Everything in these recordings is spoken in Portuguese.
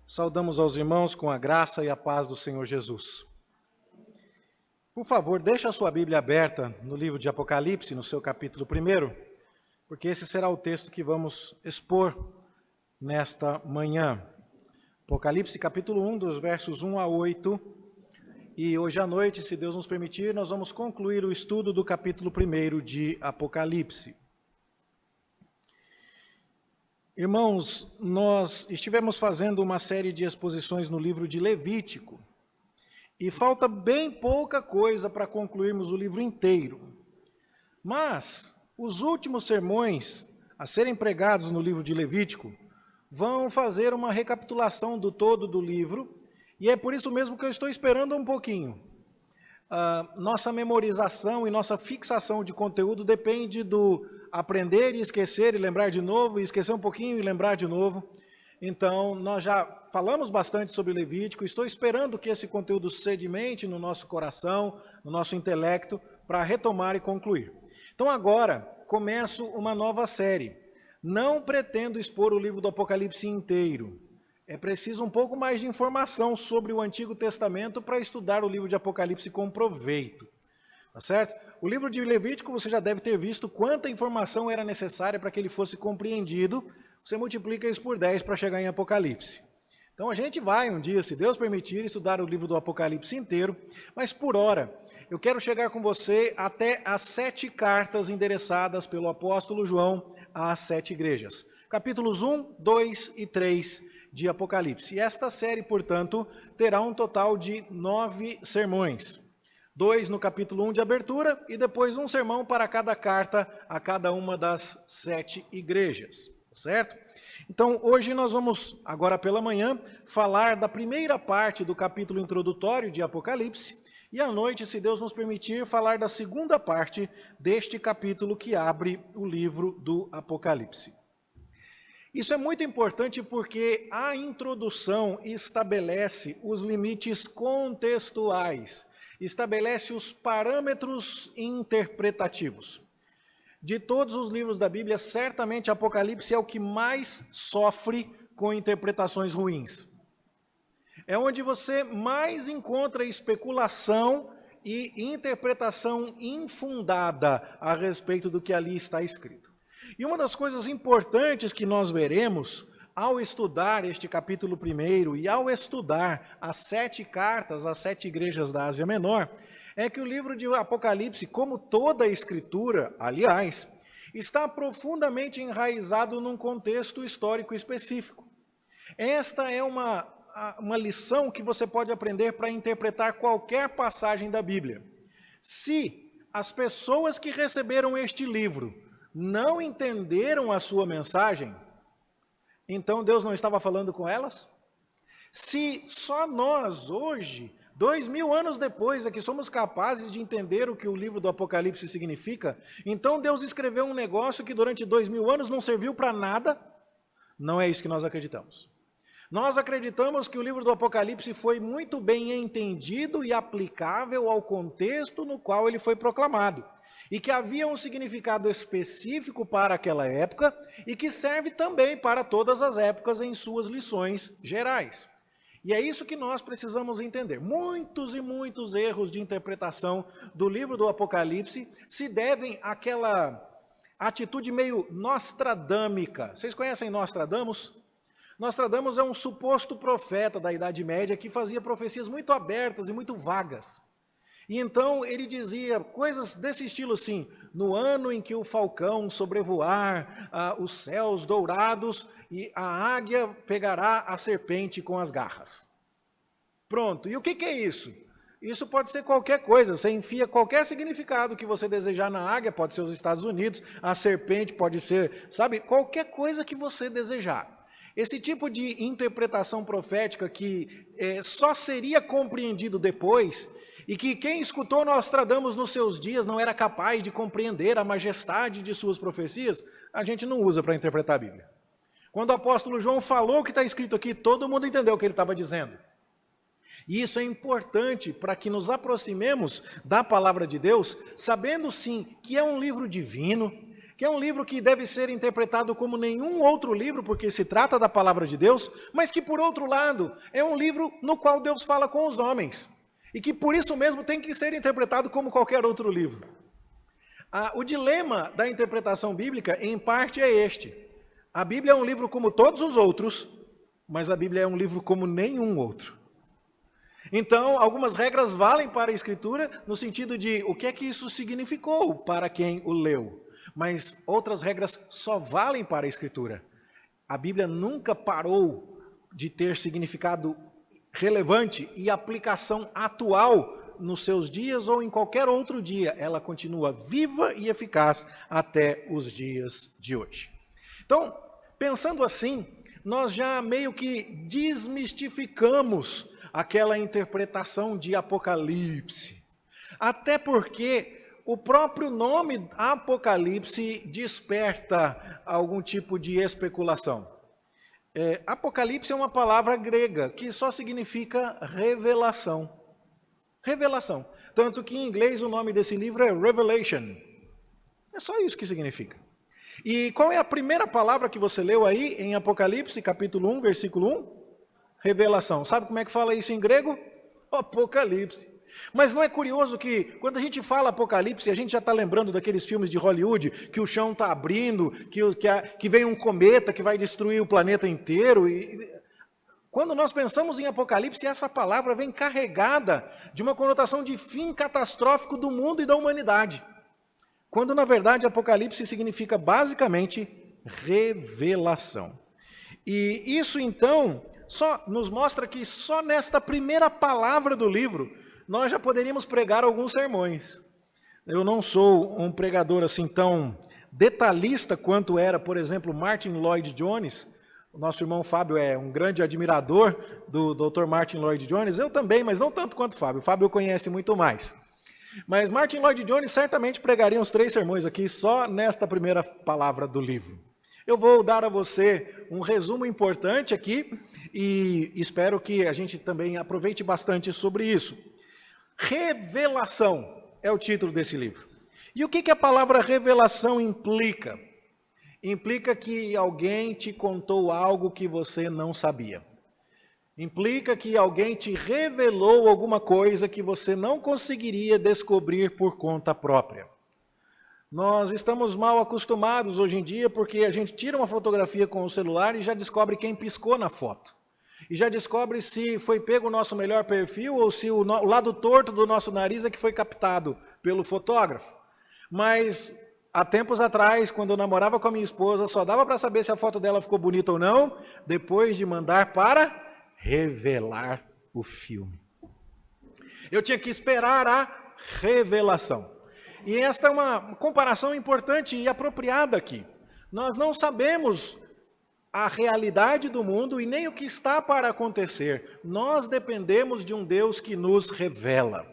Saudamos aos irmãos com a graça e a paz do Senhor Jesus. Por favor, deixe a sua Bíblia aberta no livro de Apocalipse, no seu capítulo 1, porque esse será o texto que vamos expor nesta manhã. Apocalipse capítulo 1, dos versos 1 a 8. E hoje à noite, se Deus nos permitir, nós vamos concluir o estudo do capítulo 1 de Apocalipse. Irmãos, nós estivemos fazendo uma série de exposições no livro de Levítico e falta bem pouca coisa para concluirmos o livro inteiro. Mas os últimos sermões a serem pregados no livro de Levítico vão fazer uma recapitulação do todo do livro e é por isso mesmo que eu estou esperando um pouquinho. Nossa memorização e nossa fixação de conteúdo depende do aprender e esquecer e lembrar de novo, e esquecer um pouquinho e lembrar de novo. Então, nós já falamos bastante sobre Levítico, estou esperando que esse conteúdo sedimente no nosso coração, no nosso intelecto, para retomar e concluir. Então, agora, começo uma nova série. Não pretendo expor o livro do Apocalipse inteiro. É preciso um pouco mais de informação sobre o Antigo Testamento para estudar o livro de Apocalipse com proveito. Tá certo? O livro de Levítico, você já deve ter visto quanta informação era necessária para que ele fosse compreendido. Você multiplica isso por 10 para chegar em Apocalipse. Então a gente vai um dia, se Deus permitir, estudar o livro do Apocalipse inteiro, mas por hora, eu quero chegar com você até as 7 cartas endereçadas pelo apóstolo João às 7 igrejas. Capítulos 1, 2 e 3 de Apocalipse. E esta série, portanto, terá um total de 9 sermões. 2 no capítulo 1 de abertura e depois um sermão para cada carta a cada uma das 7 igrejas, certo? Então, hoje nós vamos, agora pela manhã, falar da primeira parte do capítulo introdutório de Apocalipse e à noite, se Deus nos permitir, falar da segunda parte deste capítulo que abre o livro do Apocalipse. Isso é muito importante porque a introdução estabelece os limites contextuais, estabelece os parâmetros interpretativos. De todos os livros da Bíblia, certamente Apocalipse é o que mais sofre com interpretações ruins. É onde você mais encontra especulação e interpretação infundada a respeito do que ali está escrito. E uma das coisas importantes que nós veremos ao estudar este capítulo 1 e ao estudar as 7 cartas às 7 igrejas da Ásia Menor, é que o livro de Apocalipse, como toda a Escritura, aliás, está profundamente enraizado num contexto histórico específico. Esta é uma lição que você pode aprender para interpretar qualquer passagem da Bíblia. Se as pessoas que receberam este livro não entenderam a sua mensagem, então Deus não estava falando com elas? Se só nós hoje, 2000 anos depois, é que somos capazes de entender o que o livro do Apocalipse significa, então Deus escreveu um negócio que durante 2000 anos não serviu para nada? Não é isso que nós acreditamos. Nós acreditamos que o livro do Apocalipse foi muito bem entendido e aplicável ao contexto no qual ele foi proclamado. E que havia um significado específico para aquela época e que serve também para todas as épocas em suas lições gerais. E é isso que nós precisamos entender. Muitos e muitos erros de interpretação do livro do Apocalipse se devem àquela atitude meio nostradâmica. Vocês conhecem Nostradamus? Nostradamus é um suposto profeta da Idade Média que fazia profecias muito abertas e muito vagas. E então ele dizia coisas desse estilo assim: no ano em que o falcão sobrevoar os céus dourados e a águia pegará a serpente com as garras. Pronto, e o que é isso? Isso pode ser qualquer coisa, você enfia qualquer significado que você desejar na águia, pode ser os Estados Unidos, a serpente pode ser, sabe, qualquer coisa que você desejar. Esse tipo de interpretação profética que só seria compreendido depois, e que quem escutou Nostradamus nos seus dias não era capaz de compreender a majestade de suas profecias, a gente não usa para interpretar a Bíblia. Quando o apóstolo João falou o que está escrito aqui, todo mundo entendeu o que ele estava dizendo. E isso é importante para que nos aproximemos da palavra de Deus, sabendo sim que é um livro divino, que é um livro que deve ser interpretado como nenhum outro livro, porque se trata da palavra de Deus, mas que, por outro lado, é um livro no qual Deus fala com os homens, e que, por isso mesmo, tem que ser interpretado como qualquer outro livro. O dilema da interpretação bíblica, em parte, é este. A Bíblia é um livro como todos os outros, mas a Bíblia é um livro como nenhum outro. Então, algumas regras valem para a Escritura, no sentido de o que é que isso significou para quem o leu. Mas outras regras só valem para a Escritura. A Bíblia nunca parou de ter significado relevante e aplicação atual nos seus dias ou em qualquer outro dia. Ela continua viva e eficaz até os dias de hoje. Então, pensando assim, nós já meio que desmistificamos aquela interpretação de Apocalipse. Até porque o próprio nome Apocalipse desperta algum tipo de especulação. Apocalipse é uma palavra grega que só significa revelação. Revelação. Tanto que em inglês o nome desse livro é Revelation. É só isso que significa. E qual é a primeira palavra que você leu aí em Apocalipse, capítulo 1, versículo 1? Revelação. Sabe como é que fala isso em grego? Apocalipse. Mas não é curioso que, quando a gente fala Apocalipse, a gente já está lembrando daqueles filmes de Hollywood, que o chão está abrindo, que vem um cometa que vai destruir o planeta inteiro. Quando nós pensamos em Apocalipse, essa palavra vem carregada de uma conotação de fim catastrófico do mundo e da humanidade. Quando, na verdade, Apocalipse significa basicamente revelação. E isso, então, só nos mostra que só nesta primeira palavra do livro, nós já poderíamos pregar alguns sermões. Eu não sou um pregador assim tão detalhista quanto era, por exemplo, Martin Lloyd Jones. O nosso irmão Fábio é um grande admirador do Dr. Martin Lloyd Jones. Eu também, mas não tanto quanto o Fábio. O Fábio conhece muito mais. Mas Martin Lloyd Jones certamente pregaria uns 3 sermões aqui só nesta primeira palavra do livro. Eu vou dar a você um resumo importante aqui e espero que a gente também aproveite bastante sobre isso. Revelação é o título desse livro. E o que a palavra revelação implica? Implica que alguém te contou algo que você não sabia. Implica que alguém te revelou alguma coisa que você não conseguiria descobrir por conta própria. Nós estamos mal acostumados hoje em dia porque a gente tira uma fotografia com o celular e já descobre quem piscou na foto. E já descobre se foi pego o nosso melhor perfil ou se o lado torto do nosso nariz é que foi captado pelo fotógrafo. Mas há tempos atrás, quando eu namorava com a minha esposa, só dava para saber se a foto dela ficou bonita ou não, depois de mandar para revelar o filme. Eu tinha que esperar a revelação. E esta é uma comparação importante e apropriada aqui. Nós não sabemos a realidade do mundo e nem o que está para acontecer. Nós dependemos de um Deus que nos revela.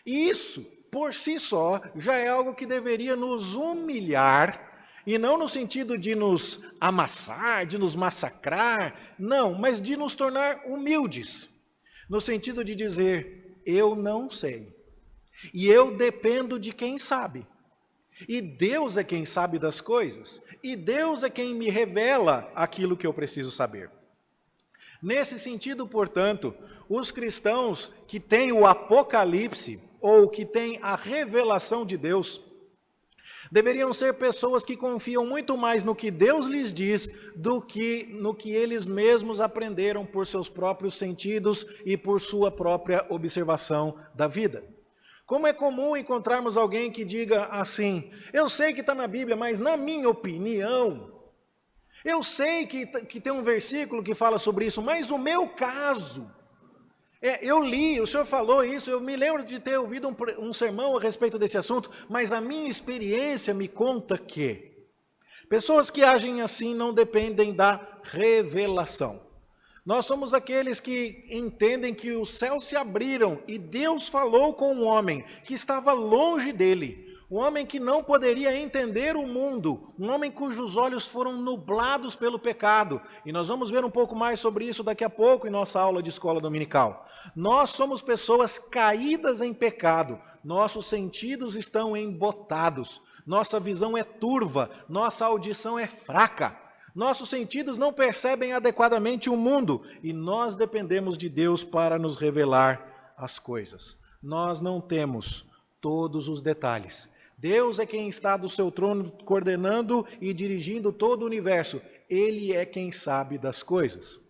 E isso, por si só, já é algo que deveria nos humilhar, e não no sentido de nos amassar, de nos massacrar, não, mas de nos tornar humildes, no sentido de dizer, eu não sei, e eu dependo de quem sabe. E Deus é quem sabe das coisas, e Deus é quem me revela aquilo que eu preciso saber. Nesse sentido, portanto, os cristãos que têm o Apocalipse, ou que têm a revelação de Deus, deveriam ser pessoas que confiam muito mais no que Deus lhes diz do que no que eles mesmos aprenderam por seus próprios sentidos e por sua própria observação da vida. Como é comum encontrarmos alguém que diga assim, eu sei que está na Bíblia, mas na minha opinião, eu sei que tem um versículo que fala sobre isso, mas o meu caso, eu li, o senhor falou isso, eu me lembro de ter ouvido um sermão a respeito desse assunto, mas a minha experiência me conta que pessoas que agem assim não dependem da revelação. Nós somos aqueles que entendem que os céus se abriram e Deus falou com um homem que estava longe dele, um homem que não poderia entender o mundo, um homem cujos olhos foram nublados pelo pecado. E nós vamos ver um pouco mais sobre isso daqui a pouco em nossa aula de escola dominical. Nós somos pessoas caídas em pecado, nossos sentidos estão embotados. Nossa visão é turva, nossa audição é fraca. Nossos sentidos não percebem adequadamente o mundo e nós dependemos de Deus para nos revelar as coisas. Nós não temos todos os detalhes. Deus é quem está do seu trono coordenando e dirigindo todo o universo. Ele é quem sabe das coisas.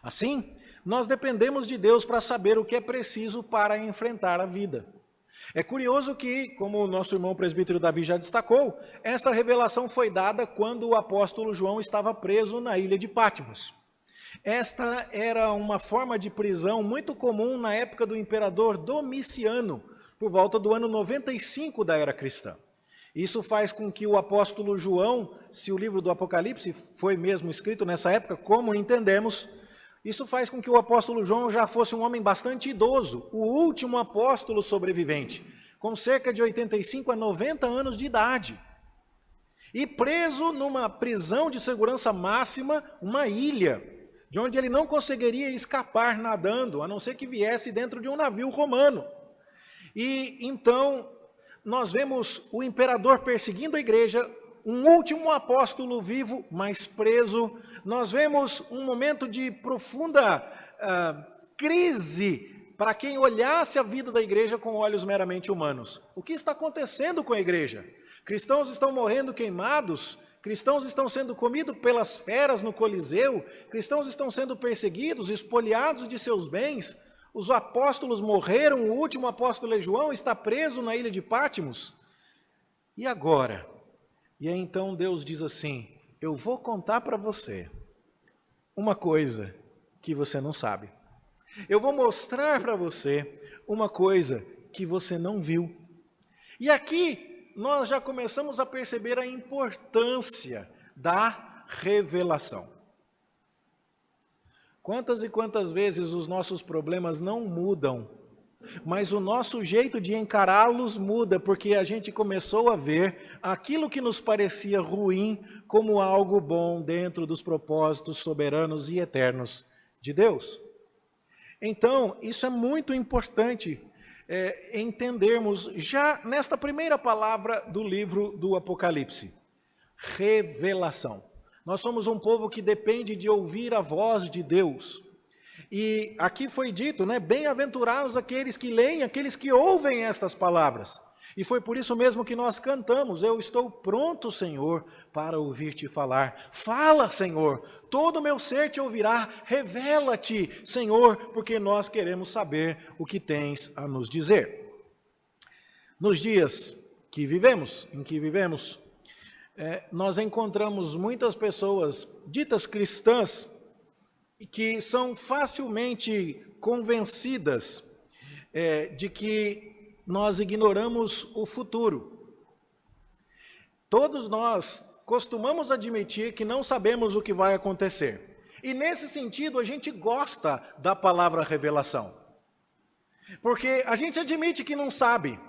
Assim, nós dependemos de Deus para saber o que é preciso para enfrentar a vida. É curioso que, como o nosso irmão presbítero Davi já destacou, esta revelação foi dada quando o apóstolo João estava preso na ilha de Patmos. Esta era uma forma de prisão muito comum na época do imperador Domiciano, por volta do ano 95 da era cristã. Isso faz com que o apóstolo João, se o livro do Apocalipse foi mesmo escrito nessa época, como entendemos, isso faz com que o apóstolo João já fosse um homem bastante idoso, o último apóstolo sobrevivente, com cerca de 85 a 90 anos de idade. E preso numa prisão de segurança máxima, uma ilha, de onde ele não conseguiria escapar nadando, a não ser que viesse dentro de um navio romano. E então nós vemos o imperador perseguindo a igreja, um último apóstolo vivo, mas preso. Nós vemos um momento de profunda crise para quem olhasse a vida da igreja com olhos meramente humanos. O que está acontecendo com a igreja? Cristãos estão morrendo queimados, cristãos estão sendo comidos pelas feras no Coliseu, cristãos estão sendo perseguidos, espoliados de seus bens. Os apóstolos morreram, o último apóstolo João está preso na ilha de Patmos. E agora? E aí então Deus diz assim, eu vou contar para você uma coisa que você não sabe. Eu vou mostrar para você uma coisa que você não viu. E aqui nós já começamos a perceber a importância da revelação. Quantas e quantas vezes os nossos problemas não mudam, mas o nosso jeito de encará-los muda, porque a gente começou a ver aquilo que nos parecia ruim como algo bom dentro dos propósitos soberanos e eternos de Deus. Então, isso é muito importante entendermos já nesta primeira palavra do livro do Apocalipse. Revelação. Nós somos um povo que depende de ouvir a voz de Deus. E aqui foi dito, bem-aventurados aqueles que leem, aqueles que ouvem estas palavras. E foi por isso mesmo que nós cantamos, eu estou pronto, Senhor, para ouvir-te falar. Fala, Senhor, todo o meu ser te ouvirá, revela-te, Senhor, porque nós queremos saber o que tens a nos dizer. Nos dias em que vivemos, nós encontramos muitas pessoas ditas cristãs, que são facilmente convencidas de que nós ignoramos o futuro. Todos nós costumamos admitir que não sabemos o que vai acontecer. E nesse sentido a gente gosta da palavra revelação. Porque a gente admite que não sabe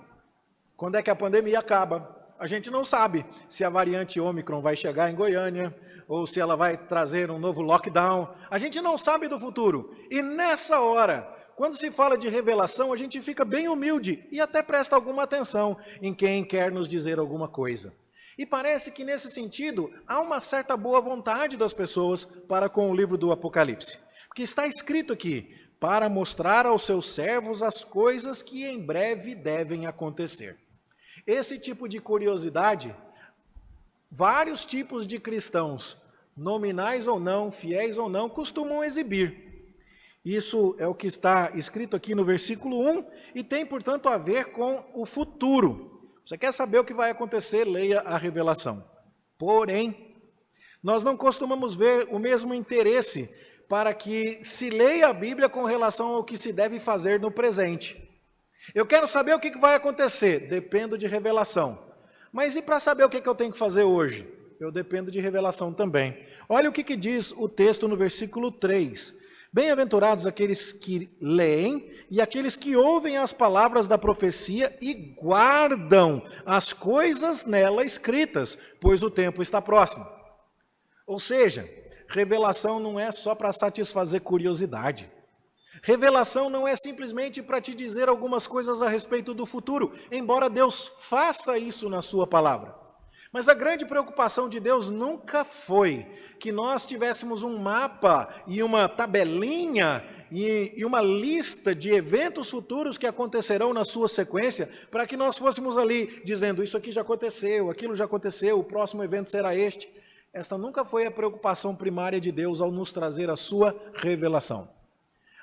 quando é que a pandemia acaba. A gente não sabe se a variante Ômicron vai chegar em Goiânia, ou se ela vai trazer um novo lockdown. A gente não sabe do futuro. E nessa hora, quando se fala de revelação, a gente fica bem humilde e até presta alguma atenção em quem quer nos dizer alguma coisa. E parece que nesse sentido, há uma certa boa vontade das pessoas para com o livro do Apocalipse. Porque está escrito aqui, para mostrar aos seus servos as coisas que em breve devem acontecer. Esse tipo de curiosidade, vários tipos de cristãos, nominais ou não, fiéis ou não, costumam exibir. Isso é o que está escrito aqui no versículo 1 e tem, portanto, a ver com o futuro. Você quer saber o que vai acontecer? Leia a revelação. Porém, nós não costumamos ver o mesmo interesse para que se leia a Bíblia com relação ao que se deve fazer no presente. Eu quero saber o que vai acontecer, dependo de revelação. Mas e para saber o que eu tenho que fazer hoje? Eu dependo de revelação também. Olha o que diz o texto no versículo 3. Bem-aventurados aqueles que leem e aqueles que ouvem as palavras da profecia e guardam as coisas nela escritas, pois o tempo está próximo. Ou seja, revelação não é só para satisfazer curiosidade. Revelação não é simplesmente para te dizer algumas coisas a respeito do futuro, embora Deus faça isso na sua palavra. Mas a grande preocupação de Deus nunca foi que nós tivéssemos um mapa e uma tabelinha e uma lista de eventos futuros que acontecerão na sua sequência, para que nós fôssemos ali dizendo, isso aqui já aconteceu, aquilo já aconteceu, o próximo evento será este. Esta nunca foi a preocupação primária de Deus ao nos trazer a sua revelação.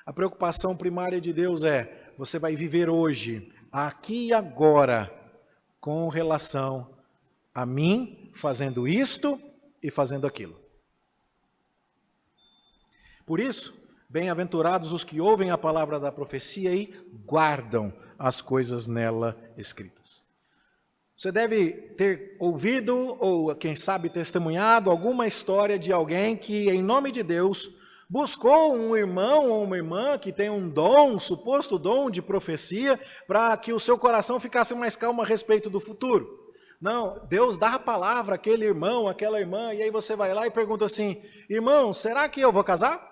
A preocupação primária de Deus é, você vai viver hoje, aqui e agora, com relação a mim, fazendo isto e fazendo aquilo. Por isso, bem-aventurados os que ouvem a palavra da profecia e guardam as coisas nela escritas. Você deve ter ouvido, ou quem sabe testemunhado, alguma história de alguém que, em nome de Deus, buscou um irmão ou uma irmã que tem um dom, um suposto dom de profecia, para que o seu coração ficasse mais calmo a respeito do futuro. Não, Deus dá a palavra àquele irmão, àquela irmã, e aí você vai lá e pergunta assim, irmão, será que eu vou casar?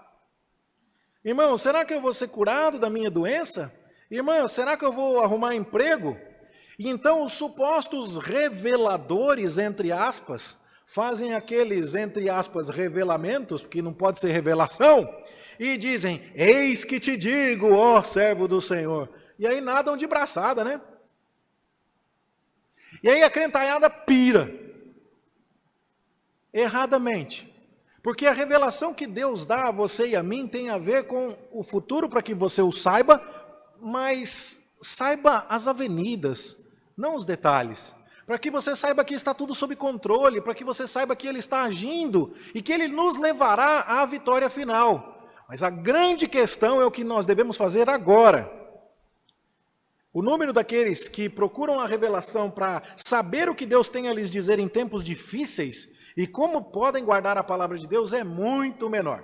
Irmão, será que eu vou ser curado da minha doença? Irmã, será que eu vou arrumar emprego? E então os supostos reveladores, entre aspas, fazem aqueles, entre aspas, revelamentos, porque não pode ser revelação, e dizem, eis que te digo, ó servo do Senhor. E aí nadam de braçada, né? E aí a crentalhada pira, erradamente, porque a revelação que Deus dá a você e a mim tem a ver com o futuro para que você o saiba, mas saiba as avenidas, não os detalhes, para que você saiba que está tudo sob controle, para que você saiba que Ele está agindo e que Ele nos levará à vitória final. Mas a grande questão é o que nós devemos fazer agora. O número daqueles que procuram a revelação para saber o que Deus tem a lhes dizer em tempos difíceis e como podem guardar a palavra de Deus é muito menor.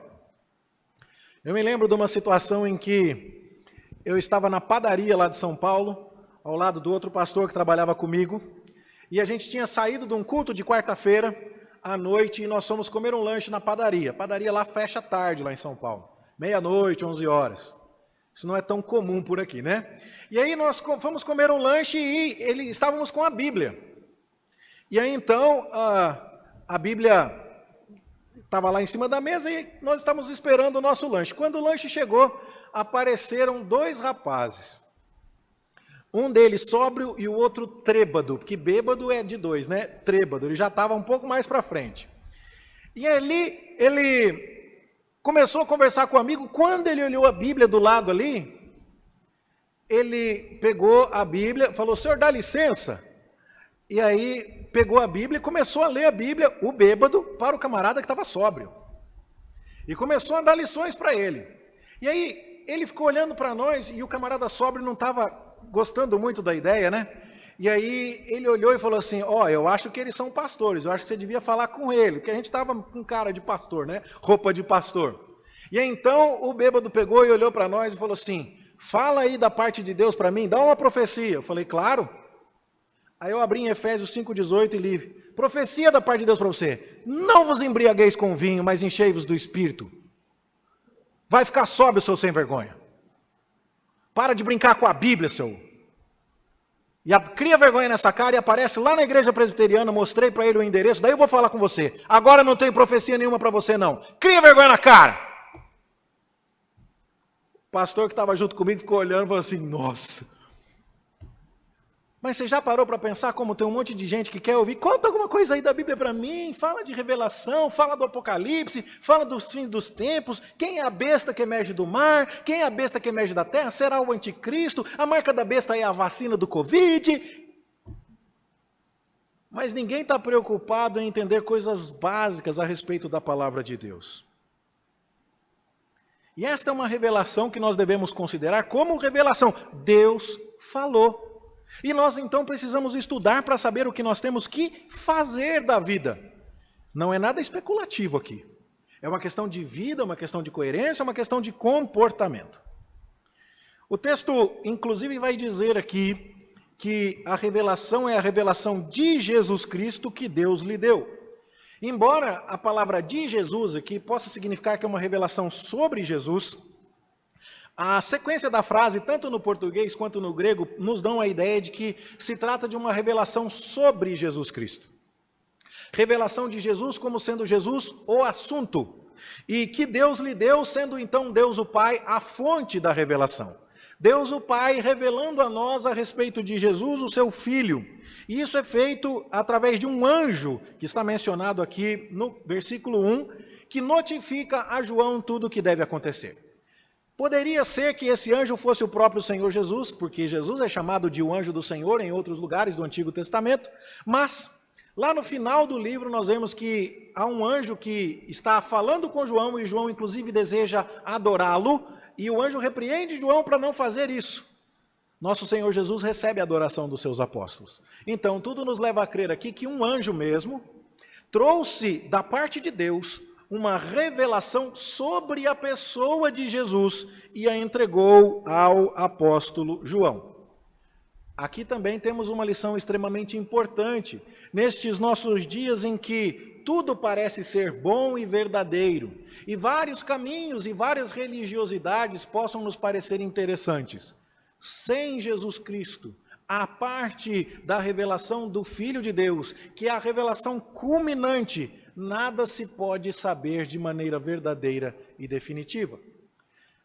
Eu me lembro de uma situação em que eu estava na padaria lá de São Paulo, ao lado do outro pastor que trabalhava comigo, e a gente tinha saído de um culto de quarta-feira à noite e nós fomos comer um lanche na padaria. A padaria lá fecha tarde, lá em São Paulo, meia-noite, 11 horas. Isso não é tão comum por aqui, né? E aí nós fomos comer um lanche e estávamos com a Bíblia. E aí então a Bíblia estava lá em cima da mesa e nós estávamos esperando o nosso lanche. Quando o lanche chegou, apareceram dois rapazes. Um deles sóbrio e o outro trêbado, porque bêbado é de dois, né? Trêbado, ele já estava um pouco mais para frente. E ali ele começou a conversar com o amigo, quando ele olhou a Bíblia do lado ali, ele pegou a Bíblia, falou, senhor, dá licença. E aí pegou a Bíblia e começou a ler a Bíblia, o bêbado, para o camarada que estava sóbrio. E começou a dar lições para ele. E aí ele ficou olhando para nós e o camarada sóbrio não estava gostando muito da ideia, né? E aí ele olhou e falou assim, eu acho que eles são pastores, eu acho que você devia falar com ele, porque a gente estava com cara de pastor, né? Roupa de pastor. E aí então o bêbado pegou e olhou para nós e falou assim, fala aí da parte de Deus para mim, dá uma profecia. Eu falei, claro. Aí eu abri em Efésios 5,18 e li, profecia da parte de Deus para você, não vos embriagueis com vinho, mas enchei-vos do Espírito. Vai ficar sóbrio, seu sem vergonha. Para de brincar com a Bíblia, seu. E cria vergonha nessa cara e aparece lá na igreja presbiteriana, mostrei para ele o endereço, daí eu vou falar com você. Agora não tem profecia nenhuma para você não. Cria vergonha na cara. O pastor que estava junto comigo ficou olhando e falou assim, nossa. Mas você já parou para pensar como tem um monte de gente que quer ouvir? Conta alguma coisa aí da Bíblia para mim, fala de revelação, fala do Apocalipse, fala dos fins dos tempos, quem é a besta que emerge do mar, quem é a besta que emerge da terra, será o anticristo, a marca da besta é a vacina do Covid. Mas ninguém está preocupado em entender coisas básicas a respeito da palavra de Deus. E esta é uma revelação que nós devemos considerar como revelação. Deus falou. E nós então precisamos estudar para saber o que nós temos que fazer da vida. Não é nada especulativo aqui. É uma questão de vida, uma questão de coerência, uma questão de comportamento. O texto, inclusive, vai dizer aqui que a revelação é a revelação de Jesus Cristo que Deus lhe deu. Embora a palavra de Jesus aqui possa significar que é uma revelação sobre Jesus, A sequência da frase, tanto no português quanto no grego, nos dão a ideia de que se trata de uma revelação sobre Jesus Cristo. Revelação de Jesus como sendo Jesus o assunto. E que Deus lhe deu, sendo então Deus o Pai a fonte da revelação. Deus o Pai revelando a nós a respeito de Jesus, o seu Filho. E isso é feito através de um anjo, que está mencionado aqui no versículo 1, que notifica a João tudo o que deve acontecer. Poderia ser que esse anjo fosse o próprio Senhor Jesus, porque Jesus é chamado de o anjo do Senhor em outros lugares do Antigo Testamento, mas lá no final do livro nós vemos que há um anjo que está falando com João, e João inclusive deseja adorá-lo, e o anjo repreende João para não fazer isso. Nosso Senhor Jesus recebe a adoração dos seus apóstolos. Então tudo nos leva a crer aqui que um anjo mesmo trouxe da parte de Deus uma revelação sobre a pessoa de Jesus e a entregou ao apóstolo João. Aqui também temos uma lição extremamente importante, nestes nossos dias em que tudo parece ser bom e verdadeiro, e vários caminhos e várias religiosidades possam nos parecer interessantes. Sem Jesus Cristo, a parte da revelação do Filho de Deus, que é a revelação culminante, nada se pode saber de maneira verdadeira e definitiva.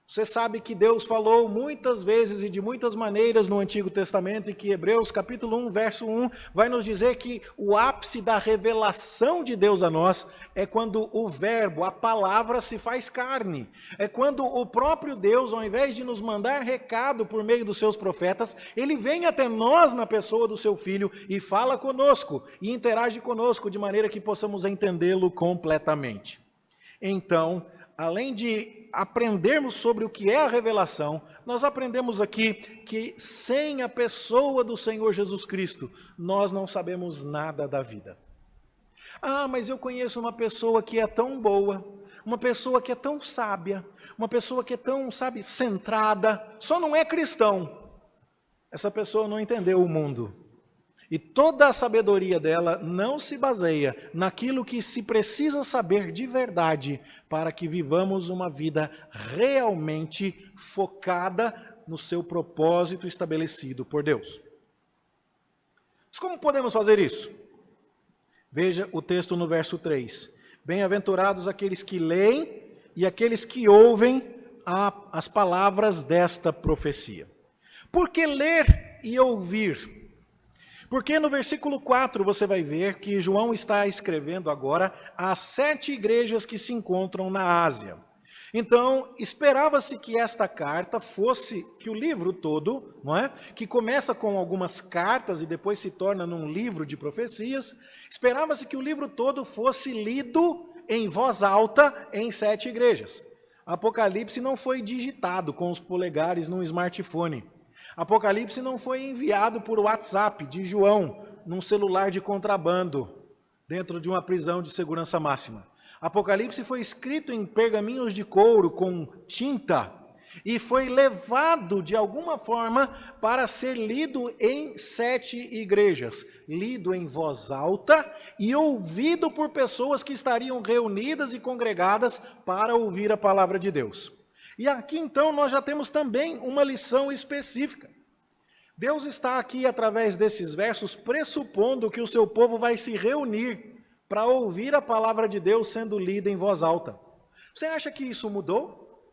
Você sabe que Deus falou muitas vezes e de muitas maneiras no Antigo Testamento, e que Hebreus capítulo 1, verso 1, vai nos dizer que o ápice da revelação de Deus a nós é quando o verbo, a palavra, se faz carne. É quando o próprio Deus, ao invés de nos mandar recado por meio dos seus profetas, ele vem até nós na pessoa do seu Filho e fala conosco e interage conosco de maneira que possamos entendê-lo completamente. Então, além de aprendermos sobre o que é a revelação, nós aprendemos aqui que sem a pessoa do Senhor Jesus Cristo, nós não sabemos nada da vida. Ah, mas eu conheço uma pessoa que é tão boa, uma pessoa que é tão sábia, uma pessoa que é tão, centrada, só não é cristão. Essa pessoa não entendeu o mundo. E toda a sabedoria dela não se baseia naquilo que se precisa saber de verdade para que vivamos uma vida realmente focada no seu propósito estabelecido por Deus. Mas como podemos fazer isso? Veja o texto no verso 3. Bem-aventurados aqueles que leem e aqueles que ouvem as palavras desta profecia. Por que ler e ouvir? Porque no versículo 4 você vai ver que João está escrevendo agora às 7 igrejas que se encontram na Ásia. Então, esperava-se que esta carta fosse, que o livro todo, não é? Que começa com algumas cartas e depois se torna num livro de profecias, esperava-se que o livro todo fosse lido em voz alta em 7 igrejas. Apocalipse não foi digitado com os polegares num smartphone. Apocalipse não foi enviado por WhatsApp de João, num celular de contrabando, dentro de uma prisão de segurança máxima. Apocalipse foi escrito em pergaminhos de couro com tinta e foi levado de alguma forma para ser lido em 7 igrejas, lido em voz alta e ouvido por pessoas que estariam reunidas e congregadas para ouvir a palavra de Deus. E aqui então nós já temos também uma lição específica. Deus está aqui através desses versos pressupondo que o seu povo vai se reunir para ouvir a palavra de Deus sendo lida em voz alta. Você acha que isso mudou?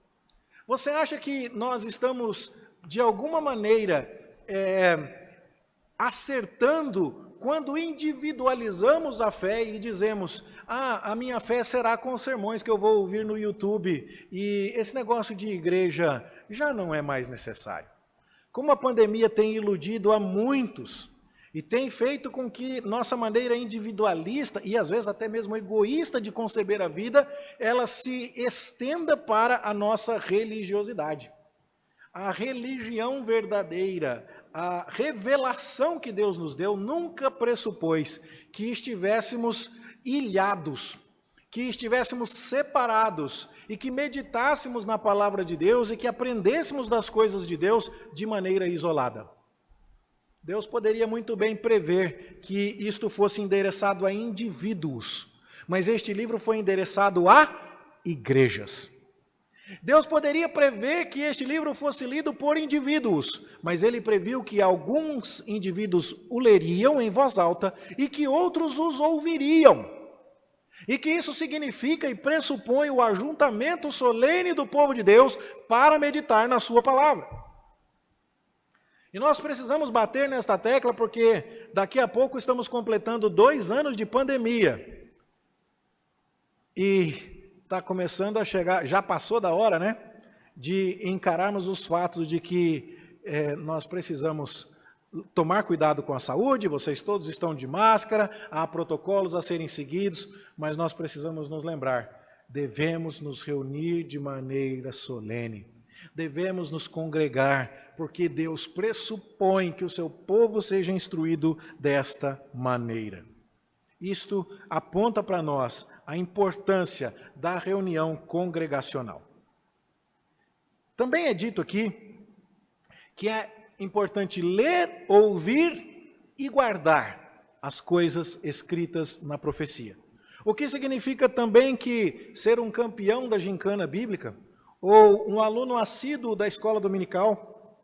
Você acha que nós estamos, de alguma maneira, acertando quando individualizamos a fé e dizemos: a minha fé será com sermões que eu vou ouvir no YouTube e esse negócio de igreja já não é mais necessário? Como a pandemia tem iludido a muitos e tem feito com que nossa maneira individualista e às vezes até mesmo egoísta de conceber a vida, ela se estenda para a nossa religiosidade. A religião verdadeira, a revelação que Deus nos deu nunca pressupôs que estivéssemos ilhados, que estivéssemos separados e que meditássemos na palavra de Deus e que aprendêssemos das coisas de Deus de maneira isolada. Deus poderia muito bem prever que isto fosse endereçado a indivíduos, mas este livro foi endereçado a igrejas. Deus poderia prever que este livro fosse lido por indivíduos, mas ele previu que alguns indivíduos o leriam em voz alta e que outros os ouviriam. E que isso significa e pressupõe o ajuntamento solene do povo de Deus para meditar na sua palavra. E nós precisamos bater nesta tecla porque daqui a pouco estamos completando 2 anos de pandemia. E está começando a chegar, já passou da hora, né? De encararmos os fatos de que nós precisamos tomar cuidado com a saúde, vocês todos estão de máscara, há protocolos a serem seguidos, mas nós precisamos nos lembrar, devemos nos reunir de maneira solene, devemos nos congregar, porque Deus pressupõe que o seu povo seja instruído desta maneira. Isto aponta para nós a importância da reunião congregacional. Também é dito aqui que é importante ler, ouvir e guardar as coisas escritas na profecia. O que significa também que ser um campeão da gincana bíblica, ou um aluno assíduo da escola dominical,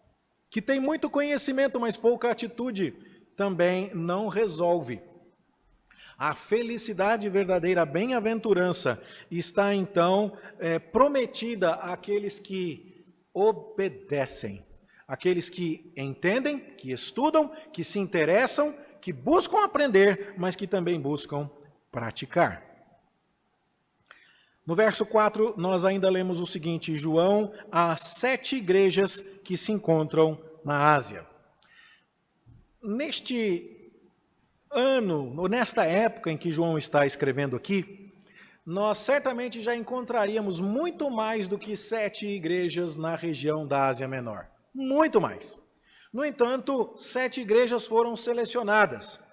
que tem muito conhecimento, mas pouca atitude, também não resolve. A felicidade verdadeira, a bem-aventurança, está então prometida àqueles que obedecem. Aqueles que entendem, que estudam, que se interessam, que buscam aprender, mas que também buscam praticar. No verso 4, nós ainda lemos o seguinte: João há 7 igrejas que se encontram na Ásia. Neste ano, ou nesta época em que João está escrevendo aqui, nós certamente já encontraríamos muito mais do que 7 igrejas na região da Ásia Menor. Muito mais. No entanto, 7 igrejas foram selecionadas: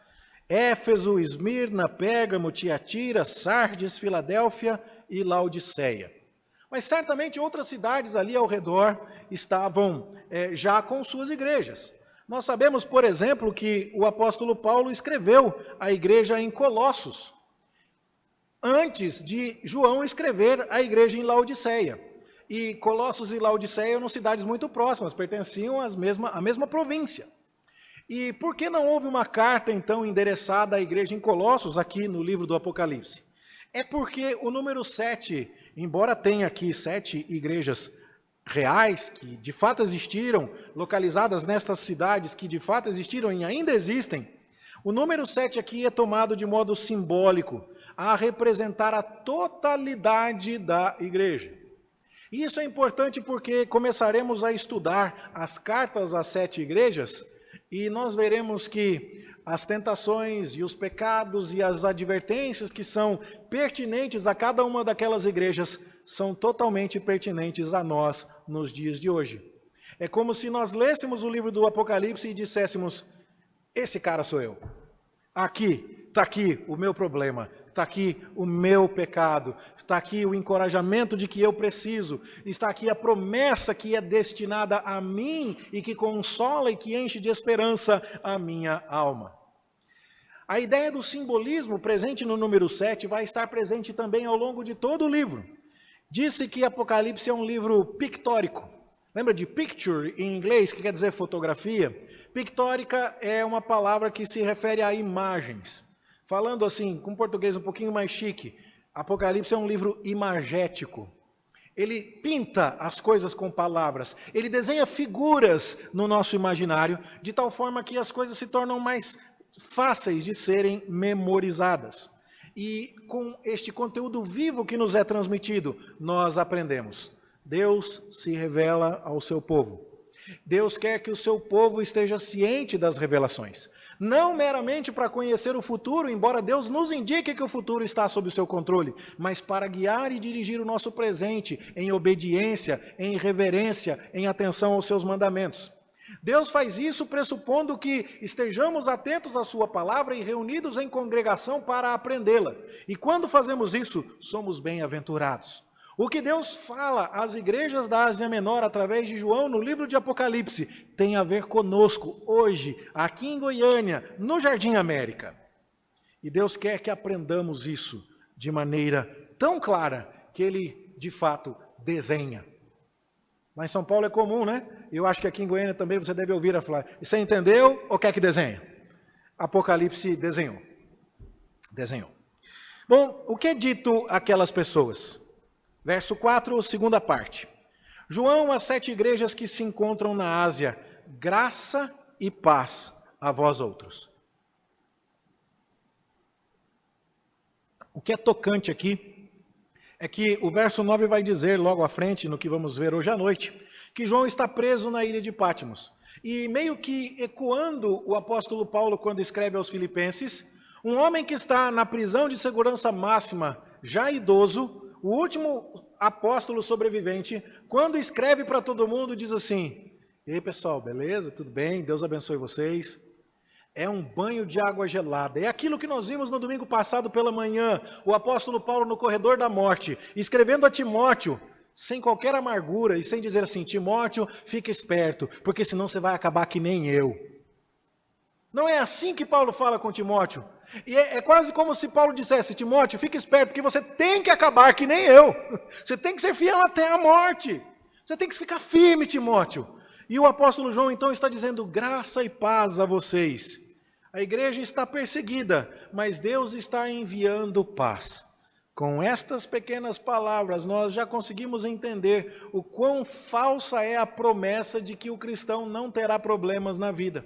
Éfeso, Esmirna, Pérgamo, Tiatira, Sardes, Filadélfia e Laodiceia. Mas certamente outras cidades ali ao redor estavam já com suas igrejas. Nós sabemos, por exemplo, que o apóstolo Paulo escreveu a igreja em Colossos, antes de João escrever a igreja em Laodiceia. E Colossos e Laodiceia eram cidades muito próximas, pertenciam à mesma província. E por que não houve uma carta, então, endereçada à igreja em Colossos, aqui no livro do Apocalipse? É porque o número 7, embora tenha aqui 7 igrejas reais, que de fato existiram, localizadas nestas cidades, que de fato existiram e ainda existem, o número 7 aqui é tomado de modo simbólico, a representar a totalidade da igreja. E isso é importante porque começaremos a estudar as cartas às 7 igrejas e nós veremos que as tentações e os pecados e as advertências que são pertinentes a cada uma daquelas igrejas são totalmente pertinentes a nós nos dias de hoje. É como se nós lêssemos o livro do Apocalipse e disséssemos: esse cara sou eu. Está aqui o meu problema. Está aqui o meu pecado, está aqui o encorajamento de que eu preciso, está aqui a promessa que é destinada a mim e que consola e que enche de esperança a minha alma. A ideia do simbolismo presente no número 7 vai estar presente também ao longo de todo o livro. Disse que Apocalipse é um livro pictórico. Lembra de picture em inglês, que quer dizer fotografia? Pictórica é uma palavra que se refere a imagens. Falando assim, com português um pouquinho mais chique, Apocalipse é um livro imagético. Ele pinta as coisas com palavras, ele desenha figuras no nosso imaginário, de tal forma que as coisas se tornam mais fáceis de serem memorizadas. E com este conteúdo vivo que nos é transmitido, nós aprendemos. Deus se revela ao seu povo. Deus quer que o seu povo esteja ciente das revelações. Não meramente para conhecer o futuro, embora Deus nos indique que o futuro está sob o seu controle, mas para guiar e dirigir o nosso presente em obediência, em reverência, em atenção aos seus mandamentos. Deus faz isso pressupondo que estejamos atentos à sua palavra e reunidos em congregação para aprendê-la. E quando fazemos isso, somos bem-aventurados. O que Deus fala às igrejas da Ásia Menor através de João no livro de Apocalipse tem a ver conosco hoje, aqui em Goiânia, no Jardim América. E Deus quer que aprendamos isso de maneira tão clara que Ele, de fato, desenha. Lá em São Paulo é comum, né? Eu acho que aqui em Goiânia também você deve ouvir a falar. Você entendeu ou quer que desenhe? Apocalipse desenhou. Desenhou. Bom, o que é dito àquelas pessoas? Verso 4, segunda parte. João, às 7 igrejas que se encontram na Ásia, graça e paz a vós outros. O que é tocante aqui é que o verso 9 vai dizer logo à frente, no que vamos ver hoje à noite, que João está preso na ilha de Patmos. E meio que ecoando o apóstolo Paulo quando escreve aos Filipenses, um homem que está na prisão de segurança máxima, já idoso, o último apóstolo sobrevivente, quando escreve para todo mundo, diz assim: e aí pessoal, beleza? Tudo bem? Deus abençoe vocês. É um banho de água gelada. É aquilo que nós vimos no domingo passado pela manhã, o apóstolo Paulo no corredor da morte, escrevendo a Timóteo, sem qualquer amargura e sem dizer assim: Timóteo, fica esperto, porque senão você vai acabar que nem eu. Não é assim que Paulo fala com Timóteo. E é quase como se Paulo dissesse: Timóteo, fica esperto, porque você tem que acabar que nem eu. Você tem que ser fiel até a morte. Você tem que ficar firme, Timóteo. E o apóstolo João então está dizendo: graça e paz a vocês. A igreja está perseguida, mas Deus está enviando paz. Com estas pequenas palavras, nós já conseguimos entender o quão falsa é a promessa de que o cristão não terá problemas na vida.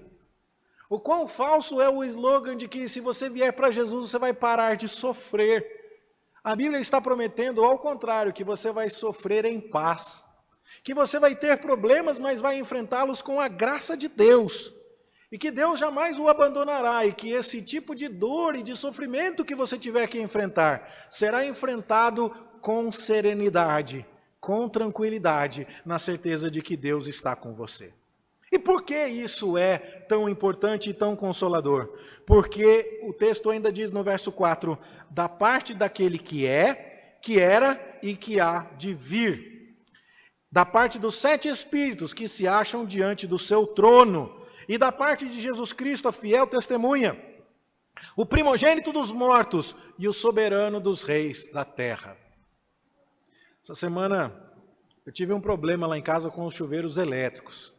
O quão falso é o slogan de que se você vier para Jesus, você vai parar de sofrer. A Bíblia está prometendo, ao contrário, que você vai sofrer em paz. Que você vai ter problemas, mas vai enfrentá-los com a graça de Deus. E que Deus jamais o abandonará, e que esse tipo de dor e de sofrimento que você tiver que enfrentar, será enfrentado com serenidade, com tranquilidade, na certeza de que Deus está com você. E por que isso é tão importante e tão consolador? Porque o texto ainda diz no verso 4, da parte daquele que é, que era e que há de vir. Da parte dos 7 espíritos que se acham diante do seu trono, e da parte de Jesus Cristo, a fiel testemunha, o primogênito dos mortos e o soberano dos reis da terra. Essa semana eu tive um problema lá em casa com os chuveiros elétricos.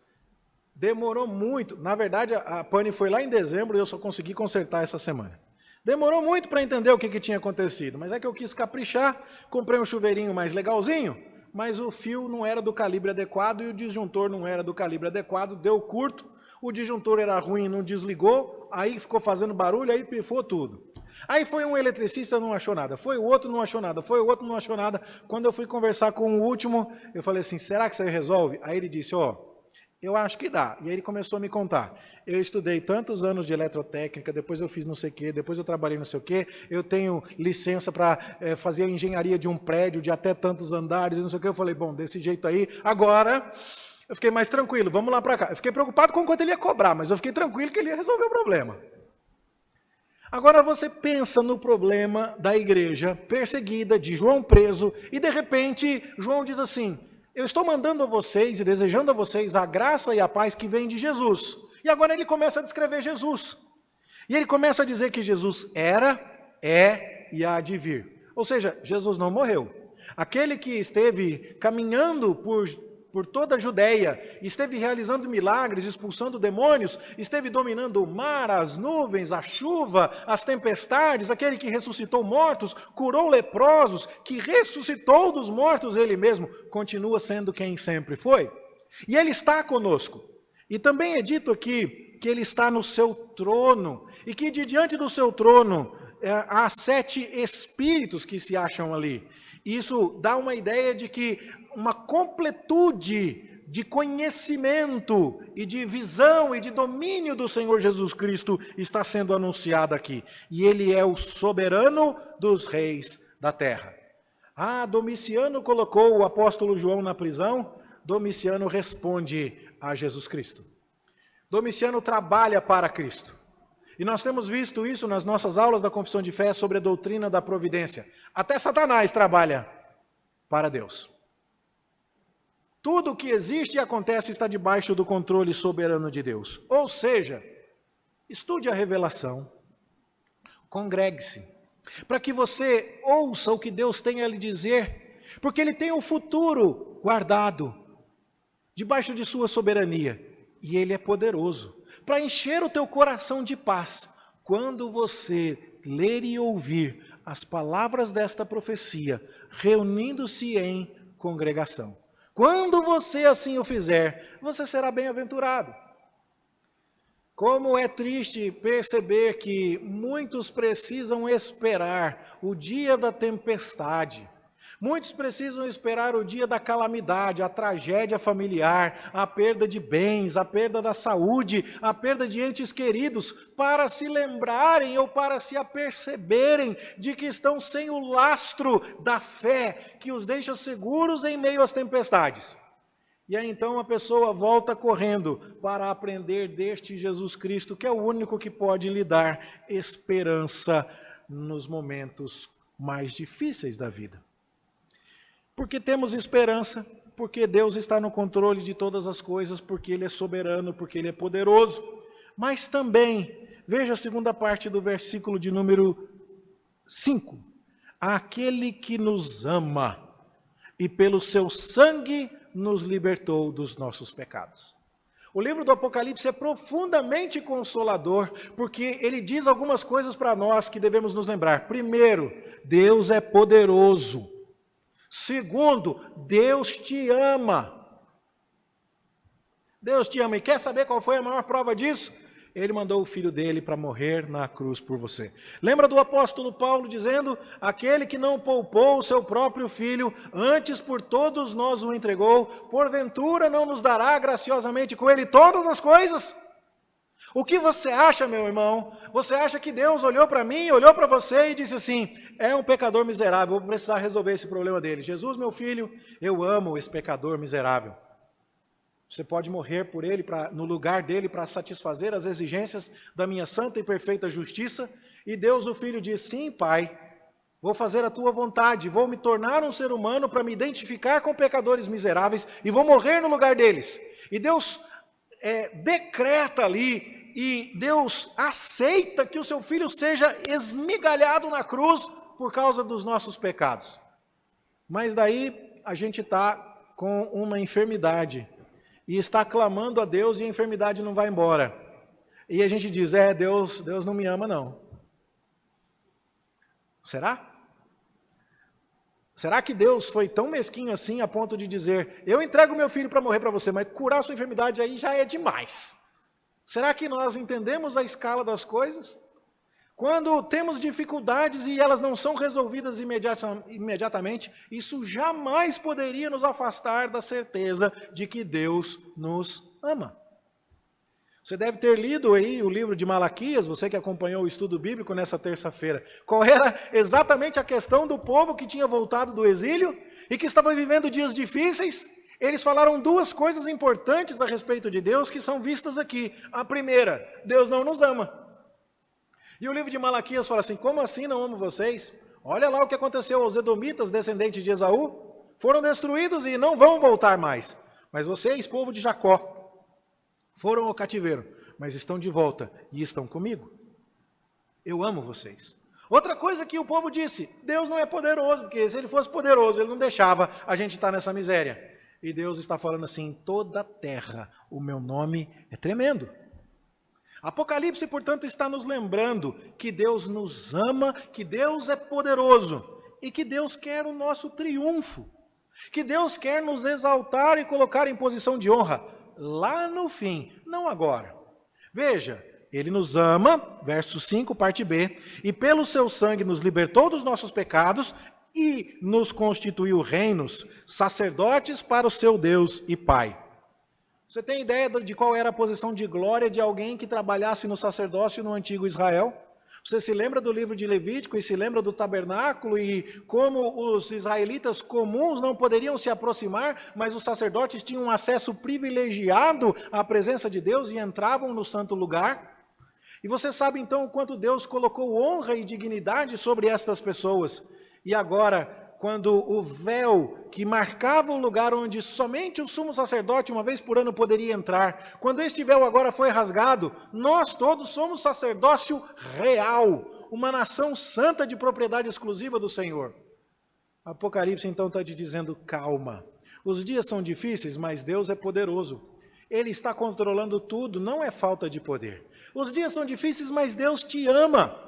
Demorou muito, na verdade a pane foi lá em dezembro e eu só consegui consertar essa semana. Demorou muito para entender o que tinha acontecido, mas é que eu quis caprichar, comprei um chuveirinho mais legalzinho, mas o fio não era do calibre adequado e o disjuntor não era do calibre adequado, deu curto. O disjuntor era ruim, não desligou, aí ficou fazendo barulho, aí pifou tudo. Aí foi um eletricista, não achou nada, foi o outro, não achou nada, foi o outro, não achou nada. Quando eu fui conversar com o último, eu falei assim, será que isso aí resolve? Aí ele disse, eu acho que dá. E aí ele começou a me contar. Eu estudei tantos anos de eletrotécnica, depois eu fiz não sei o quê, depois eu trabalhei não sei o quê, eu tenho licença para fazer a engenharia de um prédio de até tantos andares, não sei o quê. Eu falei, bom, desse jeito aí, agora... Eu fiquei mais tranquilo, vamos lá para cá. Eu fiquei preocupado com quanto ele ia cobrar, mas eu fiquei tranquilo que ele ia resolver o problema. Agora você pensa no problema da igreja perseguida, de João preso, e de repente João diz assim, eu estou mandando a vocês e desejando a vocês a graça e a paz que vem de Jesus. E agora ele começa a descrever Jesus. E ele começa a dizer que Jesus era, é e há de vir. Ou seja, Jesus não morreu. Aquele que esteve caminhando por toda a Judéia, esteve realizando milagres, expulsando demônios, esteve dominando o mar, as nuvens, a chuva, as tempestades, aquele que ressuscitou mortos, curou leprosos, que ressuscitou dos mortos ele mesmo, continua sendo quem sempre foi. E ele está conosco. E também é dito aqui que ele está no seu trono, e que de diante do seu trono há 7 espíritos que se acham ali. Isso dá uma ideia de que uma completude de conhecimento e de visão e de domínio do Senhor Jesus Cristo está sendo anunciada aqui. E ele é o soberano dos reis da terra. Domiciano colocou o apóstolo João na prisão. Domiciano responde a Jesus Cristo. Domiciano trabalha para Cristo. E nós temos visto isso nas nossas aulas da confissão de fé sobre a doutrina da providência. Até Satanás trabalha para Deus. Tudo o que existe e acontece está debaixo do controle soberano de Deus. Ou seja, estude a revelação, congregue-se, para que você ouça o que Deus tem a lhe dizer, porque Ele tem o futuro guardado debaixo de sua soberania, e Ele é poderoso para encher o teu coração de paz, quando você ler e ouvir as palavras desta profecia, reunindo-se em congregação. Quando você assim o fizer, você será bem-aventurado. Como é triste perceber que muitos precisam esperar o dia da tempestade. Muitos precisam esperar o dia da calamidade, a tragédia familiar, a perda de bens, a perda da saúde, a perda de entes queridos, para se lembrarem ou para se aperceberem de que estão sem o lastro da fé que os deixa seguros em meio às tempestades. E aí então a pessoa volta correndo para aprender deste Jesus Cristo, que é o único que pode lhe dar esperança nos momentos mais difíceis da vida. Porque temos esperança, porque Deus está no controle de todas as coisas, porque Ele é soberano, porque Ele é poderoso. Mas também, veja a segunda parte do versículo de número 5. Aquele que nos ama e pelo seu sangue nos libertou dos nossos pecados. O livro do Apocalipse é profundamente consolador, porque ele diz algumas coisas para nós que devemos nos lembrar. Primeiro, Deus é poderoso. Segundo, Deus te ama. Deus te ama. E quer saber qual foi a maior prova disso? Ele mandou o Filho dele para morrer na cruz por você. Lembra do apóstolo Paulo dizendo, aquele que não poupou o seu próprio Filho, antes por todos nós o entregou, porventura não nos dará graciosamente com ele todas as coisas? O que você acha, meu irmão? Você acha que Deus olhou para mim, olhou para você e disse assim, é um pecador miserável, vou precisar resolver esse problema dele. Jesus, meu filho, eu amo esse pecador miserável. Você pode morrer por ele, no lugar dele, para satisfazer as exigências da minha santa e perfeita justiça. E Deus, o Filho, diz, sim, Pai, vou fazer a tua vontade, vou me tornar um ser humano para me identificar com pecadores miseráveis e vou morrer no lugar deles. E Deus decreta ali, e Deus aceita que o seu Filho seja esmigalhado na cruz por causa dos nossos pecados. Mas daí a gente está com uma enfermidade, e está clamando a Deus e a enfermidade não vai embora. E a gente diz, Deus não me ama não. Será? Será que Deus foi tão mesquinho assim a ponto de dizer, eu entrego meu filho para morrer para você, mas curar sua enfermidade aí já é demais? Será que nós entendemos a escala das coisas? Quando temos dificuldades e elas não são resolvidas imediatamente, isso jamais poderia nos afastar da certeza de que Deus nos ama. Você deve ter lido aí o livro de Malaquias, você que acompanhou o estudo bíblico nessa terça-feira. Qual era exatamente a questão do povo que tinha voltado do exílio e que estava vivendo dias difíceis? Eles falaram duas coisas importantes a respeito de Deus que são vistas aqui. A primeira, Deus não nos ama. E o livro de Malaquias fala assim, como assim não amo vocês? Olha lá o que aconteceu aos edomitas, descendentes de Esaú. Foram destruídos e não vão voltar mais. Mas vocês, povo de Jacó, foram ao cativeiro, mas estão de volta e estão comigo. Eu amo vocês. Outra coisa que o povo disse, Deus não é poderoso, porque se ele fosse poderoso, ele não deixava a gente estar nessa miséria. E Deus está falando assim, em toda a terra, o meu nome é tremendo. Apocalipse, portanto, está nos lembrando que Deus nos ama, que Deus é poderoso e que Deus quer o nosso triunfo, que Deus quer nos exaltar e colocar em posição de honra lá no fim, não agora. Veja, Ele nos ama, verso 5, parte B, e pelo seu sangue nos libertou dos nossos pecados e nos constituiu reinos, sacerdotes para o seu Deus e Pai. Você tem ideia de qual era a posição de glória de alguém que trabalhasse no sacerdócio no antigo Israel? Você se lembra do livro de Levítico e se lembra do tabernáculo e como os israelitas comuns não poderiam se aproximar, mas os sacerdotes tinham um acesso privilegiado à presença de Deus e entravam no santo lugar? E você sabe então o quanto Deus colocou honra e dignidade sobre estas pessoas. E agora, quando o véu que marcava o lugar onde somente o sumo sacerdote uma vez por ano poderia entrar, quando este véu agora foi rasgado, nós todos somos sacerdócio real, uma nação santa de propriedade exclusiva do Senhor. Apocalipse então está te dizendo, calma. Os dias são difíceis, mas Deus é poderoso. Ele está controlando tudo, não é falta de poder. Os dias são difíceis, mas Deus te ama.